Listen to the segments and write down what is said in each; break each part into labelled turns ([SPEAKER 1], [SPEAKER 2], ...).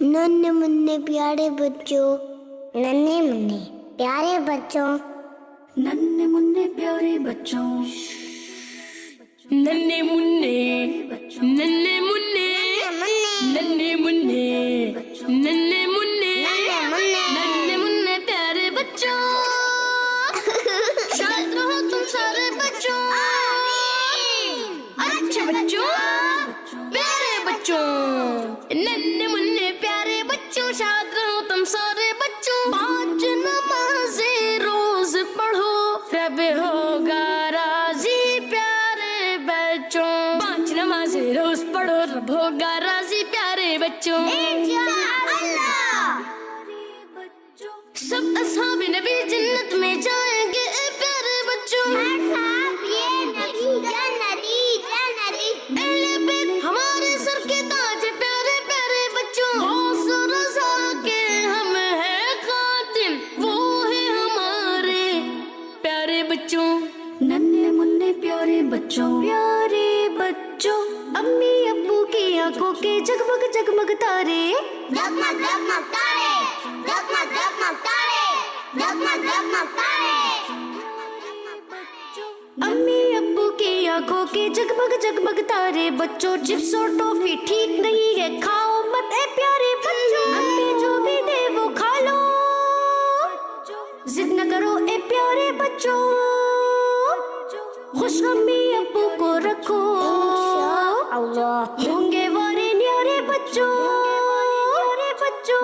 [SPEAKER 1] नन्हे मुन्ने प्यारे बच्चों, नन्हे मुन्ने प्यारे बच्चों,
[SPEAKER 2] नन्हे मुन्ने प्यारे बच्चों, नन्हे मुन्ने नन्हे मुन्ने नन्हे मुन्ने नन्हे मुन्ने नन्हे मुन्ने प्यारे बच्चों, शायद रहो तुम सारे बच्चों, अच्छे बच्चों, प्यारे बच्चों, नन्हे मुन्ने प्यारे बच्चों, शायद रहो तुम सारे बच्चों। 5 नमाज़ें रोज पढ़ो, रब होगा राजी प्यारे बच्चों। 5 नमाज़ें रोज पढ़ो, रब होगा राजी प्यारे बच्चों। सब अस्हाबे नबी जन्नत में जाएंगे प्यारे बच्चों। अहले बैत हमारे सर के ताज प्यारे प्यारे बच्चों। गौस रज़ा के हम हैं खातिम, वो है हमारे प्यारे बच्चों। नन्हे मुन्ने प्यारे बच्चों, प्यारे बच्चों, अम्मी अब्बू की आंखों के जगमग जगमग तारे,
[SPEAKER 1] जगमग जगमग तारे, जगमग जगमग तारे, जगमग जगमग तारे।
[SPEAKER 2] अम्मी अब्बू की आंखों के जगमग जगमग तारे। बच्चों चिप्स और टॉफी ठीक नहीं है, खाओ मत ए प्यारे बच्चों। अम्मी जो भी दे वो खा लो, जिद न करो ए प्यारे बच्चों। खुश अम्मी अब्बू को रखो,
[SPEAKER 1] अल्लाह
[SPEAKER 2] होंगे वारे न्यारे बच्चों, प्यारे बच्चों।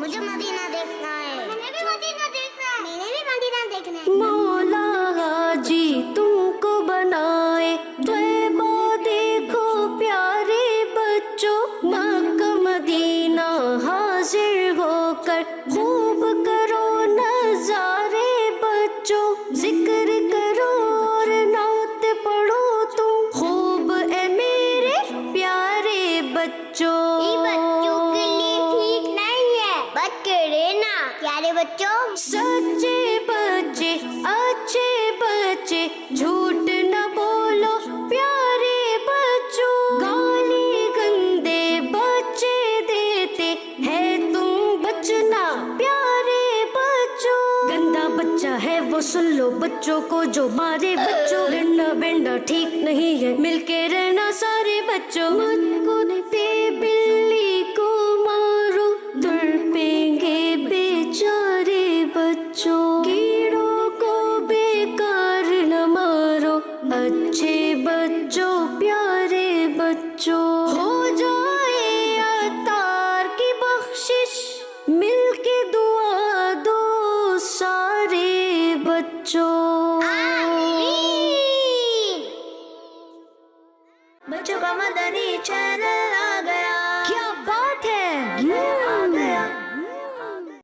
[SPEAKER 1] मुझे मदीना देखना है, मैंने भी मदीना देखना है, मैंने भी मदीना देखना है।
[SPEAKER 2] मौला जी तुमको बनाए, त्वैबा देखो प्यारे बच्चों। मक्का मदीना हाजिर होकर खूब करो नजारे बच्चों। जिक्र करो और नात पढ़ो तुम खूब ए मेरे प्यारे बच्चों।
[SPEAKER 1] ये बच्चों के लिए ठीक नहीं है, बच्चे रहना प्यारे बच्चों।
[SPEAKER 2] सच्चे बच्चे अच्छे बच्चे, झूठ न बोलो प्यारे बच्चों। गाली गंदे बच्चे देते हैं, तुम बचना प्यारे बच्चों। गंदा बच्चा है वो सुन लो बच्चों को जो मारे बच्चों। लड़ना बेंडा ठीक नहीं है, मिलके रहना सारे बच्चों। मत कुत्ते बिल्ली को मारो, तड़पेंगे बेचारे बच्चों। कीड़ों को बेकार न मारो, अच्छे बच्चों प्यारे बच्चों। हो जाए अतार की बख्शिश, मिलके दुआ दो सारे बच्चों।
[SPEAKER 1] आमीन।
[SPEAKER 2] बच्चों का मदनी चैनल।